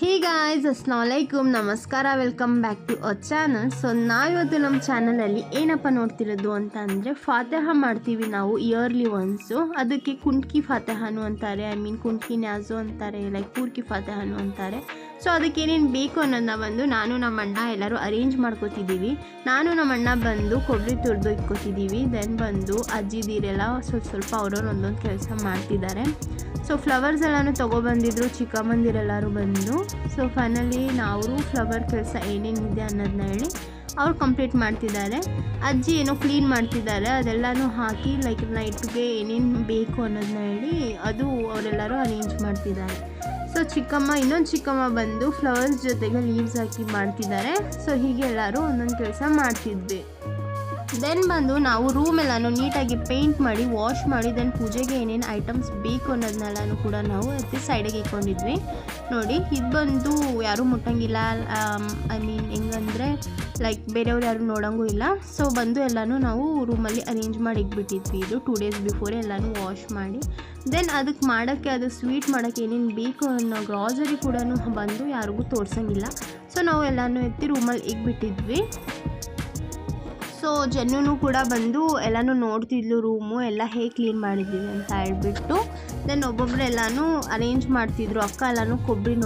ಹೇ guys, ಅಸ್ಸಲಾಮಲೈಕುಮ್, ನಮಸ್ಕಾರ, welcome back to our channel. So ನಾವಿವತ್ತು ನಮ್ಮ ಚಾನಲಲ್ಲಿ ಏನಪ್ಪ ನೋಡ್ತಿರೋದು ಅಂತ ಅಂದರೆ ಫಾತೆಹ ಮಾಡ್ತೀವಿ ನಾವು ಇಯರ್ಲಿ ಒನ್ಸು. ಅದಕ್ಕೆ ಕುಂಟ್ಕಿ ಫಾತೆಹನು ಅಂತಾರೆ, ಕುಂಟ್ಕಿ ನ್ಯಾಜು ಅಂತಾರೆ, ಲೈಕ್ ಪೂರ್ಕಿ ಫಾತೆಹನು ಅಂತಾರೆ. ಸೊ ಅದಕ್ಕೆ ಏನೇನು ಬೇಕು ಅನ್ನೋದನ್ನ ನಾನು ನಮ್ಮ ಅಣ್ಣ ಎಲ್ಲರೂ ಅರೇಂಜ್ ಮಾಡ್ಕೋತಿದ್ದೀವಿ. ನಾನು ನಮ್ಮ ಅಣ್ಣ ಬಂದು ಕೊಬ್ಬರಿ ತುರಿದು ಇಟ್ಕೋತಿದ್ದೀವಿ. ದೆನ್ ಬಂದು ಅಜ್ಜಿದಿರೆಲ್ಲ ಸ್ವಲ್ಪ ಅವ್ರವ್ರು ಒಂದೊಂದು ಕೆಲಸ ಮಾಡ್ತಿದ್ದಾರೆ. ಸೊ ಫ್ಲವರ್ಸ್ ಎಲ್ಲನೂ ತೊಗೊಬಂದಿದ್ರು ಚಿಕ್ಕಮ್ಮಂದಿರೆಲ್ಲರೂ ಬಂದು. ಸೊ ಫೈನಲಿ ನಾವು ಫ್ಲವರ್ ಕೆಲಸ ಏನೇನಿದೆ ಅನ್ನೋದನ್ನ ಹೇಳಿ ಅವ್ರು ಕಂಪ್ಲೀಟ್ ಮಾಡ್ತಿದ್ದಾರೆ. ಅಜ್ಜಿ ಏನೋ ಕ್ಲೀನ್ ಮಾಡ್ತಿದ್ದಾರೆ, ಅದೆಲ್ಲನೂ ಹಾಕಿ ಲೈಕ್ ನೈಟ್ಗೆ ಏನೇನು ಬೇಕು ಅನ್ನೋದನ್ನ ಹೇಳಿ ಅದು ಅವರೆಲ್ಲರೂ ಅರೇಂಜ್ ಮಾಡ್ತಿದ್ದಾರೆ. ಸೊ ಇನ್ನೊಂದು ಚಿಕ್ಕಮ್ಮ ಬಂದು ಫ್ಲವರ್ಸ್ ಜೊತೆಗೆ ಲೀವ್ಸ್ ಹಾಕಿ ಮಾಡ್ತಿದ್ದಾರೆ. ಸೊ ಹೀಗೆ ಎಲ್ಲರೂ ಒಂದೊಂದು ಕೆಲಸ ಮಾಡ್ತಿದ್ವಿ. ದೆನ್ ಬಂದು ನಾವು ರೂಮ್ ಎಲ್ಲನೂ ನೀಟಾಗಿ ಪೇಂಟ್ ಮಾಡಿ ವಾಶ್ ಮಾಡಿ ದೆನ್ ಪೂಜೆಗೆ ಏನೇನು ಐಟಮ್ಸ್ ಬೇಕು ಅನ್ನೋದನ್ನೆಲ್ಲನೂ ಕೂಡ ನಾವು ಎತ್ತಿ ಸೈಡಿಗೆ ಇಟ್ಕೊಂಡಿದ್ವಿ. ನೋಡಿ, ಇದು ಬಂದು ಯಾರೂ ಮುಟ್ಟಂಗಿಲ್ಲ, ಹೆಂಗಂದರೆ ಲೈಕ್ ಬೇರೆಯವ್ರು ಯಾರು ನೋಡೋಂಗೂ ಇಲ್ಲ. ಸೊ ಬಂದು ಎಲ್ಲನೂ ನಾವು ರೂಮಲ್ಲಿ ಅರೇಂಜ್ ಮಾಡಿ ಇಟ್ಬಿಟ್ಟಿದ್ವಿ. ಇದು 2 days ಬಿಫೋರ್ ಎಲ್ಲನೂ ವಾಶ್ ಮಾಡಿ ದೆನ್ ಅದಕ್ಕೆ ಮಾಡೋಕ್ಕೆ ಅದು ಸ್ವೀಟ್ ಮಾಡೋಕ್ಕೆ ಏನೇನು ಬೇಕು ಅನ್ನೋ ಗ್ರಾಸರಿ ಕೂಡ ಬಂದು ಯಾರಿಗೂ ತೋರಿಸೋಂಗಿಲ್ಲ. ಸೊ ನಾವು ಎಲ್ಲನೂ ಎತ್ತಿ ರೂಮಲ್ಲಿ ಇಟ್ಬಿಟ್ಟಿದ್ವಿ. ಸೊ ಜನ್ನೂ ಕೂಡ ಬಂದು ಎಲ್ಲನೂ ನೋಡ್ತಿದ್ಲು, ರೂಮು ಎಲ್ಲ ಹೇಗೆ ಕ್ಲೀನ್ ಮಾಡಿದ್ದೀವಿ ಅಂತ ಹೇಳ್ಬಿಟ್ಟು. ದೆನ್ ಒಬ್ಬೊಬ್ರು ಎಲ್ಲನೂ ಅರೇಂಜ್ ಮಾಡ್ತಿದ್ರು. ಅಕ್ಕ ಎಲ್ಲನೂ ಕೊಬ್ಬರಿ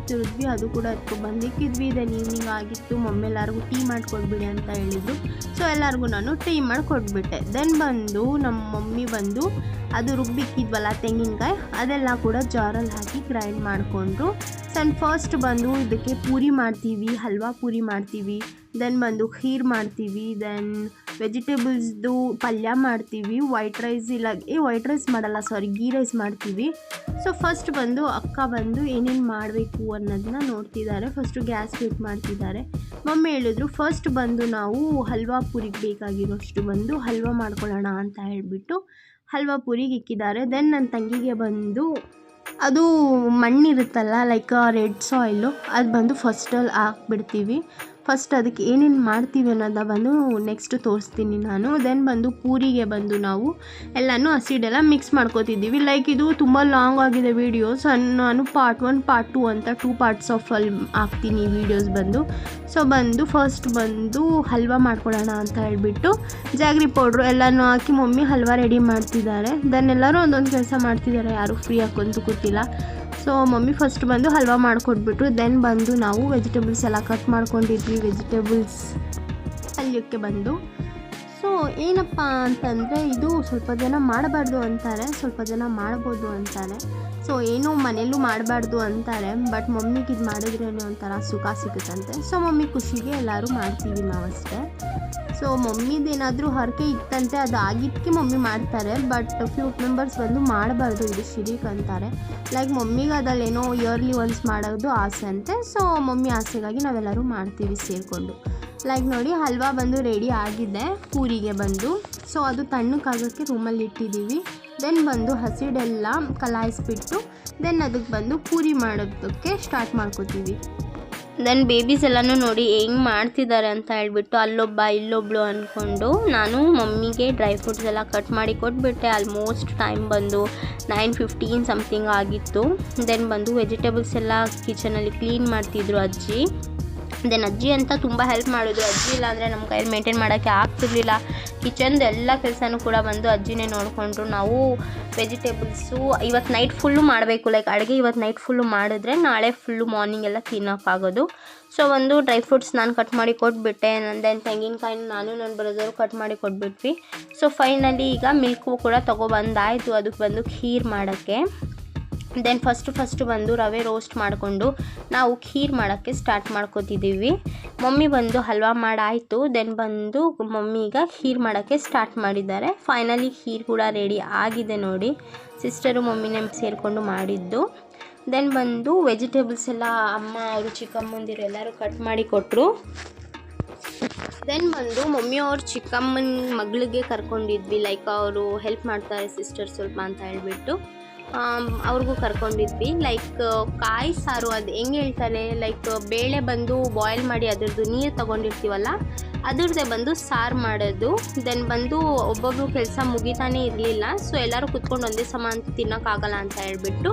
ತುರಿದ್ವಿ, ಅದು ಕೂಡ ಬಂದಿಕ್ಕಿದ್ವಿ. ದೆನ್ ಈವ್ನಿಂಗ್ ಆಗಿತ್ತು, ಮಮ್ಮಿ ಎಲ್ಲರಿಗೂ ಟೀ ಮಾಡಿಕೊಡ್ಬಿಡಿ ಅಂತ ಹೇಳಿದರು. ಸೊ ಎಲ್ಲರಿಗೂ ನಾನು ಟೀ ಮಾಡಿಕೊಟ್ಬಿಟ್ಟೆ. ದೆನ್ ಬಂದು ನಮ್ಮ ಮಮ್ಮಿ ಬಂದು ಅದು ರುಬ್ಬಿಕ್ಕಿದ್ವಲ್ಲ ತೆಂಗಿನಕಾಯಿ, ಅದೆಲ್ಲ ಕೂಡ ಜಾರಲ್ಲಿ ಹಾಕಿ ಗ್ರೈಂಡ್ ಮಾಡಿಕೊಂಡ್ರು. ಫಸ್ಟ್ ಬಂದು ಇದಕ್ಕೆ ಪೂರಿ ಮಾಡ್ತೀವಿ, ಹಲ್ವಾ ಪೂರಿ ಮಾಡ್ತೀವಿ, ದೆನ್ ಬಂದು ಖೀರ್ ಮಾಡ್ತೀವಿ, ದೆನ್ ವೆಜಿಟೇಬಲ್ಸ್ದು ಪಲ್ಯ ಮಾಡ್ತೀವಿ. ವೈಟ್ ರೈಸ್ ಮಾಡಲ್ಲ, ಗೀ ರೈಸ್ ಮಾಡ್ತೀವಿ. ಸೊ ಫಸ್ಟ್ ಬಂದು ಅಕ್ಕ ಬಂದು ಏನೇನು ಮಾಡಬೇಕು ಅನ್ನೋದನ್ನ ನೋಡ್ತಿದ್ದಾರೆ. ಫಸ್ಟು ಗ್ಯಾಸ್ ಫಿಟ್ ಮಾಡ್ತಿದ್ದಾರೆ. ಮಮ್ಮಿ ಹೇಳಿದ್ರು ಫಸ್ಟ್ ಬಂದು ನಾವು ಹಲ್ವಾ ಪೂರಿಗೆ ಬೇಕಾಗಿರೋಷ್ಟು ಬಂದು ಹಲ್ವಾ ಮಾಡ್ಕೊಳ್ಳೋಣ ಅಂತ ಹೇಳಿಬಿಟ್ಟು ಹಲ್ವಾ ಪೂರಿಗೆ ಇಕ್ಕಿದ್ದಾರೆ. ದೆನ್ ನನ್ನ ತಂಗಿಗೆ ಬಂದು ಅದು ಮಣ್ಣಿರುತ್ತಲ್ಲ ಲೈಕ್ ರೆಡ್ ಸಾಯಿಲು, ಅದು ಬಂದು ಫಸ್ಟಲ್ಲಿ ಹಾಕ್ಬಿಡ್ತೀವಿ. ಫಸ್ಟ್ ಅದಕ್ಕೆ ಏನೇನು ಮಾಡ್ತೀವಿ ಅನ್ನೋದ ಬಂದು ನೆಕ್ಸ್ಟ್ ತೋರಿಸ್ತೀನಿ ನಾನು. ದೆನ್ ಬಂದು ಪೂರಿಗೆ ಬಂದು ನಾವು ಎಲ್ಲನೂ ಹಸಿಡೆಲ್ಲ ಮಿಕ್ಸ್ ಮಾಡ್ಕೋತಿದ್ದೀವಿ. ಲೈಕ್ ಇದು ತುಂಬ ಲಾಂಗ್ ಆಗಿದೆ ವೀಡಿಯೋಸ್, ನಾನು ಪಾರ್ಟ್ 1 ಪಾರ್ಟ್ 2 ಅಂತ 2 ಪಾರ್ಟ್ಸ್ ಆಫ್ ಅಲ್ಲಿ ಹಾಕ್ತೀನಿ ವೀಡಿಯೋಸ್ ಬಂದು. ಸೊ ಬಂದು ಫಸ್ಟ್ ಬಂದು ಹಲ್ವಾ ಮಾಡ್ಕೊಳ್ಳೋಣ ಅಂತ ಹೇಳಿಬಿಟ್ಟು ಜಾಗ್ರಿ ಪೌಡ್ರು ಎಲ್ಲನೂ ಹಾಕಿ ಮಮ್ಮಿ ಹಲ್ವಾ ರೆಡಿ ಮಾಡ್ತಿದ್ದಾರೆ. ದೆನ್ ಎಲ್ಲರೂ ಒಂದೊಂದು ಕೆಲಸ ಮಾಡ್ತಿದ್ದಾರೆ, ಯಾರೂ ಫ್ರೀ ಹಾಕೊಂತು ಕೂತಿಲ್ಲ. ಸೊ ಮಮ್ಮಿ ಫಸ್ಟ್ ಬಂದು ಹಲ್ವಾ ಮಾಡಿಕೊಟ್ಬಿಟ್ರು. ದೆನ್ ಬಂದು ನಾವು ವೆಜಿಟೇಬಲ್ಸ್ ಎಲ್ಲ ಕಟ್ ಮಾಡ್ಕೊಂಡಿದ್ವಿ. ವೆಜಿಟೇಬಲ್ಸ್ ಪಲ್ಯಕ್ಕೆ ಬಂದು ಸೊ ಏನಪ್ಪ ಅಂತಂದರೆ ಇದು ಸ್ವಲ್ಪ ಜನ ಮಾಡಬಾರ್ದು ಅಂತಾರೆ, ಸ್ವಲ್ಪ ಜನ ಮಾಡ್ಬೋದು ಅಂತಾರೆ. ಸೊ ಏನೂ ಮನೆಯಲ್ಲೂ ಮಾಡಬಾರ್ದು ಅಂತಾರೆ, ಬಟ್ ಮಮ್ಮಿಗೆ ಇದು ಮಾಡಿದ್ರೇ ಒಂಥರ ಸುಖ ಸಿಗುತ್ತಂತೆ. ಸೊ ಮಮ್ಮಿ ಖುಷಿಗೆ ಎಲ್ಲರೂ ಮಾಡ್ತೀವಿ ನಾವಷ್ಟೇ. ಸೊ ಮಮ್ಮಿದೇನಾದರೂ ಹರಕೆ ಇತ್ತಂತೆ, ಅದು ಆಗಿದ್ದಕ್ಕೆ ಮಮ್ಮಿ ಮಾಡ್ತಾರೆ. ಬಟ್ ಫ್ಯೂ ಮೆಂಬರ್ಸ್ ಬಂದು ಮಾಡಬಾರ್ದು, ಇದು ಶಿರೀಕ್ ಅಂತಾರೆ. ಲೈಕ್ ಮಮ್ಮಿಗೆ ಅದಲ್ಲೇನೋ ಇಯರ್ಲಿ ಒನ್ಸ್ ಮಾಡೋದು ಆಸೆ ಅಂತೆ. ಸೊ ಮಮ್ಮಿ ಆಸೆಗಾಗಿ ನಾವೆಲ್ಲರೂ ಮಾಡ್ತೀವಿ ಸೇರಿಕೊಂಡು. ಲೈಕ್ ನೋಡಿ, ಹಲ್ವಾ ಬಂದು ರೆಡಿ ಆಗಿದೆ ಪೂರಿಗೆ ಬಂದು. ಸೊ ಅದು ತಣ್ಣಕ್ಕಾಗೋಕ್ಕೆ ರೂಮಲ್ಲಿ ಇಟ್ಟಿದ್ದೀವಿ. ದೆನ್ ಬಂದು ಹಸಿಡೆಲ್ಲ ಕಲಾಯಿಸ್ಬಿಟ್ಟು ದೆನ್ ಅದಕ್ಕೆ ಬಂದು ಪೂರಿ ಮಾಡೋದಕ್ಕೆ ಸ್ಟಾರ್ಟ್ ಮಾಡ್ಕೋತೀವಿ. ದೆನ್ ಬೇಬೀಸ್ ಎಲ್ಲನೂ ನೋಡಿ ಹೆಂಗೆ ಮಾಡ್ತಿದ್ದಾರೆ ಅಂತ ಹೇಳ್ಬಿಟ್ಟು ಅಲ್ಲೊಬ್ಬ ಇಲ್ಲೊಬ್ಳು ಅಂದ್ಕೊಂಡು ನಾನು ಮಮ್ಮಿಗೆ ಡ್ರೈ ಫ್ರೂಟ್ಸ್ ಎಲ್ಲ ಕಟ್ ಮಾಡಿ ಕೊಟ್ಬಿಟ್ಟೆ. ಆಲ್ಮೋಸ್ಟ್ ಟೈಮ್ ಬಂದು 9:15 ಸಮಥಿಂಗ್ ಆಗಿತ್ತು. ದೆನ್ ಬಂದು ವೆಜಿಟೇಬಲ್ಸ್ ಎಲ್ಲ ಕಿಚನಲ್ಲಿ ಕ್ಲೀನ್ ಮಾಡ್ತಿದ್ರು ಅಜ್ಜಿ. ದೆನ್ ಅಜ್ಜಿ ಅಂತ ತುಂಬ ಹೆಲ್ಪ್ ಮಾಡಿದ್ರು. ಅಜ್ಜಿ ಇಲ್ಲ ಅಂದರೆ ನಮ್ಮ ಕೈಯಲ್ಲಿ ಮೇಂಟೈನ್ ಮಾಡೋಕ್ಕೆ ಆಗ್ತಿರ್ಲಿಲ್ಲ. ಕಿಚನ್ದು ಎಲ್ಲ ಕೆಲಸನೂ ಕೂಡ ಬಂದು ಅಜ್ಜಿನೇ ನೋಡಿಕೊಂಡ್ರು. ನಾವು ವೆಜಿಟೇಬಲ್ಸು ಇವತ್ತು ನೈಟ್ ಫುಲ್ಲು ಮಾಡಬೇಕು, ಲೈಕ್ ಅಡುಗೆ ಇವತ್ತು ನೈಟ್ ಫುಲ್ಲು ಮಾಡಿದ್ರೆ ನಾಳೆ ಫುಲ್ಲು ಮಾರ್ನಿಂಗ್ ಎಲ್ಲ ಕ್ಲೀನಪ್ ಆಗೋದು. ಸೊ ಒಂದು ಡ್ರೈ ಫ್ರೂಟ್ಸ್ ನಾನು ಕಟ್ ಮಾಡಿ ಕೊಟ್ಬಿಟ್ಟೆ. ದೆನ್ ತೆಂಗಿನಕಾಯಿನ ನಾನು ನನ್ನ ಬ್ರದರು ಕಟ್ ಮಾಡಿ ಕೊಟ್ಬಿಟ್ವಿ. ಸೊ ಫೈನಲಿ ಈಗ ಮಿಲ್ಕು ಕೂಡ ತೊಗೊಬಂದಾಯಿತು ಅದಕ್ಕೆ ಬಂದು ಖೀರ್ ಮಾಡೋಕ್ಕೆ. ದೆನ್ ಫಸ್ಟು ಬಂದು ರವೆ ರೋಸ್ಟ್ ಮಾಡಿಕೊಂಡು ನಾವು ಖೀರ್ ಮಾಡೋಕ್ಕೆ ಸ್ಟಾರ್ಟ್ ಮಾಡ್ಕೋತಿದ್ದೀವಿ. ಮಮ್ಮಿ ಬಂದು ಹಲ್ವಾ ಮಾಡಾಯಿತು. ದೆನ್ ಬಂದು ಮಮ್ಮಿ ಈಗ ಖೀರ್ ಮಾಡೋಕ್ಕೆ ಸ್ಟಾರ್ಟ್ ಮಾಡಿದ್ದಾರೆ. ಫೈನಲಿ ಖೀರ್ ಕೂಡ ರೆಡಿ ಆಗಿದೆ ನೋಡಿ. ಸಿಸ್ಟರು ಮಮ್ಮಿನೇ ಸೇರಿಕೊಂಡು ಮಾಡಿದ್ದು. ದೆನ್ ಬಂದು ವೆಜಿಟೇಬಲ್ಸ್ ಎಲ್ಲ ಅಮ್ಮ ಅವರು ಚಿಕ್ಕಮ್ಮಂದಿರು ಎಲ್ಲರೂ ಕಟ್ ಮಾಡಿ ಕೊಟ್ಟರು. ದೆನ್ ಬಂದು ಮಮ್ಮಿಯವ್ರು ಚಿಕ್ಕಮ್ಮನ ಮಗಳಿಗೆ ಕರ್ಕೊಂಡಿದ್ವಿ, ಲೈಕ್ ಅವರು ಹೆಲ್ಪ್ ಮಾಡ್ತಾರೆ ಸಿಸ್ಟರ್ ಸ್ವಲ್ಪ ಅಂತ ಹೇಳ್ಬಿಟ್ಟು ಅವ್ರಿಗೂ ಕರ್ಕೊಂಡಿದ್ವಿ. ಲೈಕ್ ಕಾಯಿ ಸಾರು ಅದು ಹೆಂಗೆ ಹೇಳ್ತಾರೆ, ಲೈಕ್ ಬೇಳೆ ಬಂದು ಬಾಯ್ಲ್ ಮಾಡಿ ಅದರದ್ದು ನೀರು ತೊಗೊಂಡಿರ್ತೀವಲ್ಲ ಅದ್ರದ್ದೇ ಬಂದು ಸಾರು ಮಾಡೋದು. ದೆನ್ ಬಂದು ಒಬ್ಬೊಬ್ರು ಕೆಲಸ ಮುಗಿತಾನೇ ಇರಲಿಲ್ಲ, ಸೊ ಎಲ್ಲರೂ ಕುತ್ಕೊಂಡು ಒಂದೇ ಸಮ ಅಂತ ತಿನ್ನೋಕ್ಕಾಗಲ್ಲ ಅಂತ ಹೇಳ್ಬಿಟ್ಟು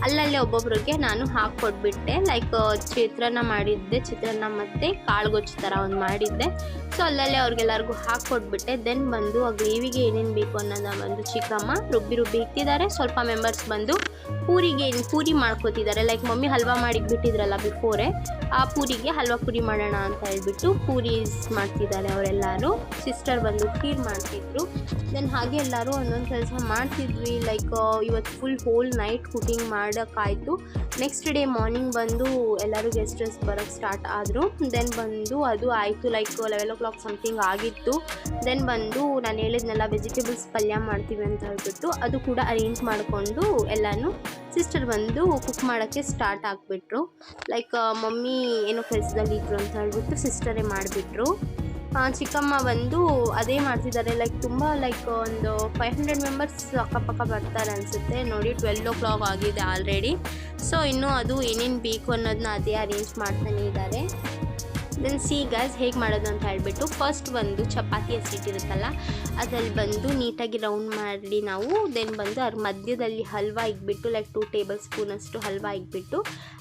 ಅಲ್ಲಲ್ಲೇ ಒಬ್ಬೊಬ್ರಿಗೆ ನಾನು ಹಾಕ್ಕೊಟ್ಬಿಟ್ಟೆ. ಲೈಕ್ ಚಿತ್ರಾನ್ನ ಮಾಡಿದ್ದೆ, ಚಿತ್ರಾನ್ನ ಮತ್ತು ಕಾಳುಗೊಜ್ಜು ಥರ ಒಂದು ಮಾಡಿದ್ದೆ. ಸೊ ಅಲ್ಲಲ್ಲೇ ಅವ್ರಿಗೆಲ್ಲರಿಗೂ ಹಾಕ್ಕೊಟ್ಬಿಟ್ಟೆ. ದೆನ್ ಬಂದು ಆ ಗ್ರೇವಿಗೆ ಏನೇನು ಬೇಕು ಅನ್ನೋದನ್ನ ಬಂದು ಚಿಕ್ಕಮ್ಮ ರುಬ್ಬಿ ಇಟ್ಟಿದ್ದಾರೆ. ಸ್ವಲ್ಪ ಮೆಂಬರ್ಸ್ ಬಂದು ಪೂರಿ ಮಾಡ್ಕೋತಿದ್ದಾರೆ. ಲೈಕ್ ಮಮ್ಮಿ ಹಲ್ವಾ ಮಾಡಿಬಿಟ್ಟಿದ್ರಲ್ಲ ಬಿಫೋರೇ, ಆ ಪೂರಿಗೆ ಹಲ್ವಾ ಪೂರಿ ಮಾಡೋಣ ಅಂತ ಹೇಳ್ಬಿಟ್ಟು ಪೂರೀಸ್ ಮಾಡ್ತಿದ್ದಾರೆ ಅವರೆಲ್ಲರೂ. ಸಿಸ್ಟರ್ ಬಂದು ಖೀರ್ ಮಾಡ್ತಿದ್ರು. ದೆನ್ ಹಾಗೆ ಎಲ್ಲರೂ ಒಂದೊಂದು ಕೆಲಸ ಮಾಡ್ತಿದ್ವಿ. ಲೈಕ್ ಇವತ್ತು ಫುಲ್ ಹೋಲ್ ನೈಟ್ ಕುಕಿಂಗ್ ಮಾಡೋಕ್ಕಾಯಿತು. ನೆಕ್ಸ್ಟ್ ಡೇ ಮಾರ್ನಿಂಗ್ ಬಂದು ಎಲ್ಲರೂ ಗೆಸ್ಟಸ್ ಬರೋಕ್ಕೆ ಸ್ಟಾರ್ಟ್ ಆದರು. ದೆನ್ ಬಂದು ಅದು ಆಯಿತು, ಲೈಕ್ 11 o'clock ಸಮಥಿಂಗ್ ಆಗಿತ್ತು. ದೆನ್ ಬಂದು ನಾನು ಹೇಳಿದ್ನೆಲ್ಲ ವೆಜಿಟೇಬಲ್ಸ್ ಪಲ್ಯ ಮಾಡ್ತೀವಿ ಅಂತ ಹೇಳ್ಬಿಟ್ಟು ಅದು ಕೂಡ ಅರೇಂಜ್ ಮಾಡಿಕೊಂಡು ಎಲ್ಲನೂ ಸಿಸ್ಟರ್ ಬಂದು ಕುಕ್ ಮಾಡೋಕ್ಕೆ ಸ್ಟಾರ್ಟ್ ಆಗಿಬಿಟ್ರು. ಲೈಕ್ ಮಮ್ಮಿ ಏನೋ ಕೆಲಸದಲ್ಲಿ ಇದ್ರು ಅಂತ ಹೇಳ್ಬಿಟ್ಟು ಸಿಸ್ಟರೇ ಮಾಡಿಬಿಟ್ರು. ಚಿಕ್ಕಮ್ಮ ಬಂದು ಅದೇ ಮಾಡ್ತಿದ್ದಾರೆ. ಲೈಕ್ ತುಂಬ ಲೈಕ್ ಒಂದು 500 ಮೆಂಬರ್ಸ್ ಅಕ್ಕಪಕ್ಕ ಬರ್ತಾರೆ ಅನಿಸುತ್ತೆ. ನೋಡಿ 12 o'clock ಆಗಿದೆ ಆಲ್ರೆಡಿ. ಸೊ ಇನ್ನೂ ಅದು ಏನೇನು ಬೇಕು ಅನ್ನೋದನ್ನ ಅದೇ ಅರೇಂಜ್ ಮಾಡ್ತಾನೆ ಇದ್ದಾರೆ. ದೆನ್ ಸಿ ಗೈಸ್ ಹೇಗೆ ಮಾಡೋದು ಅಂತ ಹೇಳ್ಬಿಟ್ಟು ಫಸ್ಟ್ ಬಂದು ಚಪಾತಿ ಹಸಿಟ್ಟಿರುತ್ತಲ್ಲ ಅದರಲ್ಲಿ ಬಂದು ನೀಟಾಗಿ ರೌಂಡ್ ಮಾಡಿ ನಾವು ದೆನ್ ಬಂದು ಅದ್ರ ಮಧ್ಯದಲ್ಲಿ ಹಲ್ವಾ ಇಕ್ಬಿಟ್ಟು ಲೈಕ್ 2 ಟೇಬಲ್ ಸ್ಪೂನ್ ಅಷ್ಟು ಹಲ್ವಾ ಇಕ್ಬಿಟ್ಟು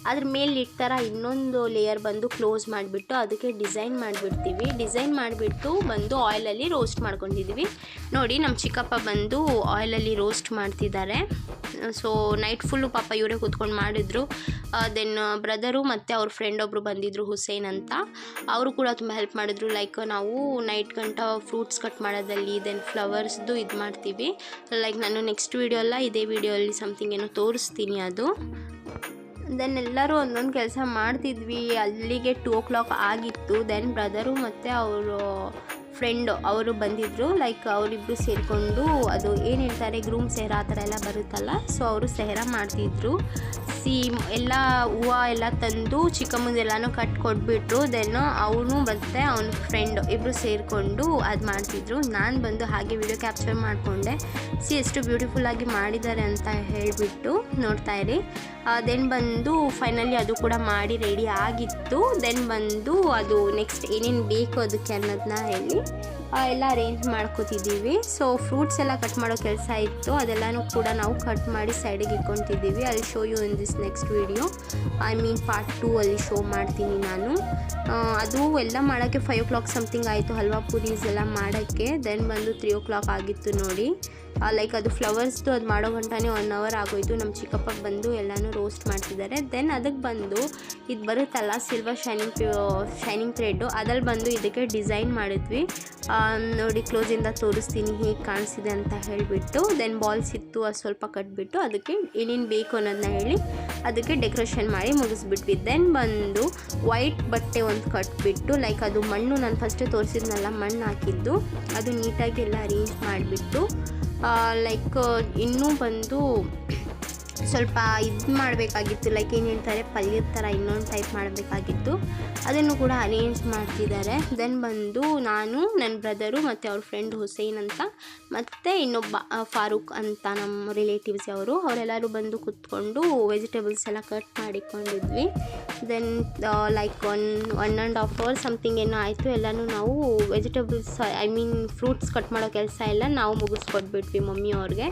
ಅದ್ರ ಮೇಲೆ ಇಟ್ಟಾರ ಇನ್ನೊಂದು ಲೇಯರ್ ಬಂದು ಕ್ಲೋಸ್ ಮಾಡಿಬಿಟ್ಟು ಅದಕ್ಕೆ ಡಿಸೈನ್ ಮಾಡಿಬಿಡ್ತೀವಿ. ಡಿಸೈನ್ ಮಾಡಿಬಿಟ್ಟು ಬಂದು ಆಯಿಲಲ್ಲಿ ರೋಸ್ಟ್ ಮಾಡ್ಕೊಂಡಿದ್ದೀವಿ. ನೋಡಿ ನಮ್ಮ ಚಿಕ್ಕಪ್ಪ ಬಂದು ಆಯಿಲಲ್ಲಿ ರೋಸ್ಟ್ ಮಾಡ್ತಿದ್ದಾರೆ. ಸೊ ನೈಟ್ ಫುಲ್ಲು ಪಾಪ ಇವರೇ ಕೂತ್ಕೊಂಡು ಮಾಡಿದ್ರು. ದೆನ್ ಬ್ರದರು ಮತ್ತು ಅವ್ರ ಫ್ರೆಂಡ್ ಒಬ್ಬರು ಬಂದಿದ್ದರು ಹುಸೇನ್ ಅಂತ, ಅವರು ಕೂಡ ತುಂಬ ಹೆಲ್ಪ್ ಮಾಡಿದ್ರು. ಲೈಕ್ ನಾವು ನೈಟ್ ಗಂಟ ಫ್ರೂಟ್ಸ್ ಕಟ್ ಮಾಡೋದಲ್ಲಿ ದೆನ್ ಫ್ಲವರ್ಸ್ದು ಇದು ಮಾಡ್ತೀವಿ. ಲೈಕ್ ನಾನು ನೆಕ್ಸ್ಟ್ ವೀಡಿಯೋ ಅಲ್ಲ ಇದೇ ವಿಡಿಯೋಲ್ಲಿ ಸಮಥಿಂಗ್ ಏನೋ ತೋರಿಸ್ತೀನಿ ಅದು. ದೆನ್ ಎಲ್ಲರೂ ಒಂದೊಂದು ಕೆಲಸ ಮಾಡ್ತಿದ್ವಿ. ಅಲ್ಲಿಗೆ 2 o'clock ಆಗಿತ್ತು. ದೆನ್ ಬ್ರದರು ಮತ್ತು ಅವರು ಫ್ರೆಂಡು ಅವರು ಬಂದಿದ್ದರು. ಲೈಕ್ ಅವರಿಬ್ಬರು ಸೇರಿಕೊಂಡು ಅದು ಏನು ಹೇಳ್ತಾರೆ ಗ್ರೂಮ್ ಸೆಹರ ಆ ಥರ ಎಲ್ಲ ಬರುತ್ತಲ್ಲ, ಸೊ ಅವರು ಸೆಹರ ಮಾಡ್ತಿದ್ರು. ಎಲ್ಲ ಹೂವು ಎಲ್ಲ ತಂದು ಚಿಕ್ಕಮ್ಮಂದೆಲ್ಲನೂ ಕಟ್ ಕೊಟ್ಬಿಟ್ರು. ದೆನ್ ಅವನು ಮತ್ತು ಅವನ ಫ್ರೆಂಡ್ ಇಬ್ಬರು ಸೇರಿಕೊಂಡು ಅದು ಮಾಡ್ತಿದ್ರು. ನಾನು ಬಂದು ಹಾಗೆ ವಿಡಿಯೋ ಕ್ಯಾಪ್ಚರ್ ಮಾಡಿಕೊಂಡೆ. ಎಷ್ಟು ಬ್ಯೂಟಿಫುಲ್ಲಾಗಿ ಮಾಡಿದ್ದಾರೆ ಅಂತ ಹೇಳಿಬಿಟ್ಟು ನೋಡ್ತಾ ಇರಿ. ದೆನ್ ಬಂದು ಫೈನಲಿ ಅದು ಕೂಡ ಮಾಡಿ ರೆಡಿ ಆಗಿತ್ತು. ದೆನ್ ಬಂದು ಅದು ನೆಕ್ಸ್ಟ್ ಏನೇನು ಬೇಕು ಅದಕ್ಕೆ ಅನ್ನೋದನ್ನ ಹೇಳಿ ಎಲ್ಲ ಅರೇಂಜ್ ಮಾಡ್ಕೋತಿದ್ದೀವಿ. ಸೊ ಫ್ರೂಟ್ಸ್ ಎಲ್ಲ ಕಟ್ ಮಾಡೋ ಕೆಲಸ ಇತ್ತು, ಅದೆಲ್ಲನೂ ಕೂಡ ನಾವು ಕಟ್ ಮಾಡಿ ಸೈಡಿಗೆ ಇಟ್ಕೊತಿದ್ದೀವಿ. ಅಲ್ಲಿ show you in this next video, I mean part 2 ಅಲ್ಲಿ ಶೋ ಮಾಡ್ತೀನಿ ನಾನು. ಅದು ಎಲ್ಲ ಮಾಡೋಕ್ಕೆ 5 o'clock ಸಮಥಿಂಗ್ ಆಯಿತು, ಹಲ್ವಾ ಪೂರೀಸ್ ಎಲ್ಲ ಮಾಡೋಕ್ಕೆ. ದೆನ್ ಬಂದು 3 o'clock ಆಗಿತ್ತು ನೋಡಿ. ಲೈಕ್ ಅದು ಫ್ಲವರ್ಸ್ದು ಅದು ಮಾಡೋ ಗಂಟನೇ 1 hour ಆಗೋಯಿತು. ನಮ್ಮ ಚಿಕ್ಕಪ್ಪ ಬಂದು ಎಲ್ಲನೂ ರೋಸ್ಟ್ ಮಾಡ್ತಿದ್ದಾರೆ. ದೆನ್ ಅದಕ್ಕೆ ಬಂದು ಇದು ಬರುತ್ತಲ್ಲ ಸಿಲ್ವರ್ ಶೈನಿಂಗ್ ಥ್ರೆಡ್ಡು, ಅದ್ರಲ್ಲಿ ಬಂದು ಇದಕ್ಕೆ ಡಿಸೈನ್ ಮಾಡಿದ್ವಿ. ನೋಡಿ ಕ್ಲೋಸಿಂದ ತೋರಿಸ್ತೀನಿ ಹೇಗೆ ಕಾಣಿಸಿದೆ ಅಂತ ಹೇಳಿಬಿಟ್ಟು. ದೆನ್ ಬಾಲ್ಸ್ ಇತ್ತು, ಅದು ಸ್ವಲ್ಪ ಕಟ್ಬಿಟ್ಟು ಅದಕ್ಕೆ ಏನೇನು ಬೇಕು ಅನ್ನೋದನ್ನ ಹೇಳಿ ಅದಕ್ಕೆ ಡೆಕೋರೇಷನ್ ಮಾಡಿ ಮುಗಿಸ್ಬಿಟ್ವಿ. ದೆನ್ ಬಂದು ವೈಟ್ ಬಟ್ಟೆ ಒಂದು ಕಟ್ಬಿಟ್ಟು ಲೈಕ್ ಅದು ಮಣ್ಣು ನಾನು ಫಸ್ಟೇ ತೋರಿಸಿದ್ನಲ್ಲ ಮಣ್ಣು ಹಾಕಿದ್ದು, ಅದು ನೀಟಾಗಿ ಎಲ್ಲ ಅರೇಂಜ್ ಮಾಡಿಬಿಟ್ಟು ಲೈಕ್ ಇನ್ನೂ ಬಂದು ಸ್ವಲ್ಪ ಇದು ಮಾಡಬೇಕಾಗಿತ್ತು. ಲೈಕ್ ಏನು ಹೇಳ್ತಾರೆ ಪಲ್ಯದ ಥರ ಇನ್ನೊಂದು ಟೈಪ್ ಮಾಡಬೇಕಾಗಿತ್ತು, ಅದನ್ನು ಕೂಡ ಅರೇಂಜ್ ಮಾಡ್ತಿದ್ದಾರೆ. ದೆನ್ ಬಂದು ನಾನು, ನನ್ನ ಬ್ರದರು ಮತ್ತು ಅವ್ರ ಫ್ರೆಂಡ್ ಹುಸೇನ್ ಅಂತ ಮತ್ತು ಇನ್ನೊಬ್ಬ ಫಾರೂಕ್ ಅಂತ ನಮ್ಮ ರಿಲೇಟಿವ್ಸ್ ಅವರೆಲ್ಲರೂ ಬಂದು ಕೂತ್ಕೊಂಡು ವೆಜಿಟೇಬಲ್ಸ್ ಎಲ್ಲ ಕಟ್ ಮಾಡಿಕೊಂಡಿದ್ವಿ. ದೆನ್ ಲೈಕ್ 1.5 hour ಸಮಥಿಂಗ್ ಏನೋ ಆಯಿತು. ಎಲ್ಲನೂ ನಾವು vegetables I mean fruits cut ಮಾಡೋ ಕೆಲಸ ಎಲ್ಲ ನಾವು ಮುಗಿಸ್ಕೊಟ್ಬಿಟ್ವಿ ಮಮ್ಮಿ ಅವ್ರಿಗೆ.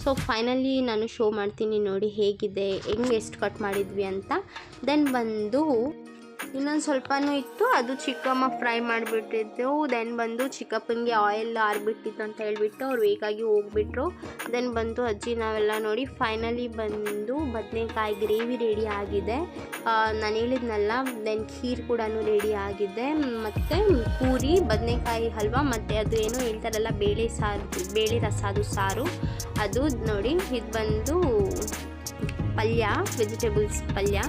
ಸೊ ಫೈನಲಿ ನಾನು ಶೋ ಮಾಡ್ತೀನಿ ನೋಡಿ ಹೇಗಿದೆ, ಹೆಂಗೆ ಎಷ್ಟು ಕಟ್ ಮಾಡಿದ್ವಿ ಅಂತ. ದೆನ್ ಬಂದು ಇನ್ನೊಂದು ಸ್ವಲ್ಪನೂ ಇತ್ತು, ಅದು ಚಿಕ್ಕಮ್ಮ ಫ್ರೈ ಮಾಡಿಬಿಟ್ಟಿದ್ದು. ದೆನ್ ಬಂದು ಚಿಕ್ಕಪ್ಪನಿಗೆ ಆಯಿಲ್ ಆರಿಬಿಟ್ಟಿತ್ತು ಅಂತ ಹೇಳಿಬಿಟ್ಟು ಅವ್ರು ವೇಗಾಗಿ ಹೋಗ್ಬಿಟ್ರು. ದೆನ್ ಬಂದು ಅಜ್ಜಿ ನಾವೆಲ್ಲ ನೋಡಿ ಫೈನಲಿ ಬಂದು ಬದನೆಕಾಯಿ ಗ್ರೇವಿ ರೆಡಿ ಆಗಿದೆ. ನಾನು ಹೇಳಿದ್ನಲ್ಲ. ದೆನ್ ಖೀರ್ ಕೂಡ ರೆಡಿ ಆಗಿದೆ, ಮತ್ತು ಪೂರಿ, ಬದನೆಕಾಯಿ ಹಲ್ವಾ, ಮತ್ತು ಅದು ಏನೋ ಹೇಳ್ತಾರಲ್ಲ ಬೇಳೆ ರಸ, ಅದು ಸಾರು, ಅದು ನೋಡಿ. ಇದು ಬಂದು ಪಲ್ಯ, ವೆಜಿಟೇಬಲ್ಸ್ ಪಲ್ಯ.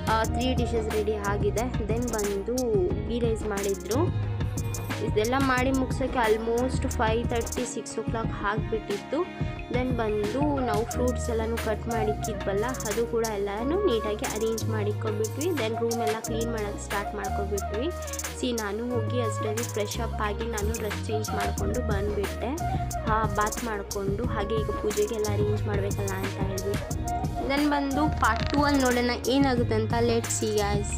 3 dishes ರೆಡಿ ಆಗಿದೆ. ದೆನ್ ಬಂದು ಗೀ ರೈಸ್ ಮಾಡಿದರು. ಇದೆಲ್ಲ ಮಾಡಿ ಮುಗಿಸೋಕ್ಕೆ ಆಲ್ಮೋಸ್ಟ್ 5:30 6 o'clock ಆಗಿಬಿಟ್ಟಿತ್ತು. ದೆನ್ ಬಂದು ನಾವು ಫ್ರೂಟ್ಸ್ ಎಲ್ಲನೂ ಕಟ್ ಮಾಡಿಕ್ಕಿದ್ವಲ್ಲ ಅದು ಕೂಡ ಎಲ್ಲನೂ ನೀಟಾಗಿ ಅರೇಂಜ್ ಮಾಡಿಕೊಬಿಟ್ವಿ. ದೆನ್ ರೂಮ್ ಎಲ್ಲ ಕ್ಲೀನ್ ಮಾಡೋಕ್ಕೆ ಸ್ಟಾರ್ಟ್ ಮಾಡ್ಕೊಬಿಟ್ವಿ. ನಾನು ಹೋಗಿ ಅಷ್ಟರಲ್ಲಿ ಫ್ರೆಶ್ ಅಪ್ ಆಗಿ ನಾನು ಡ್ರೆಸ್ ಚೇಂಜ್ ಮಾಡಿಕೊಂಡು ಬಂದುಬಿಟ್ಟೆ. ಬಾತ್ ಮಾಡಿಕೊಂಡು ಹಾಗೆ ಈಗ ಪೂಜೆಗೆಲ್ಲ ಅರೇಂಜ್ ಮಾಡಬೇಕಲ್ಲ ಅಂತ ಹೇಳಿದ್ವಿ. ದೆನ್ ಬಂದು ಪಾರ್ಟ್ 2 ಅಲ್ಲಿ ನೋಡೋಣ ಏನಾಗುತ್ತೆ ಅಂತ. Let's see guys.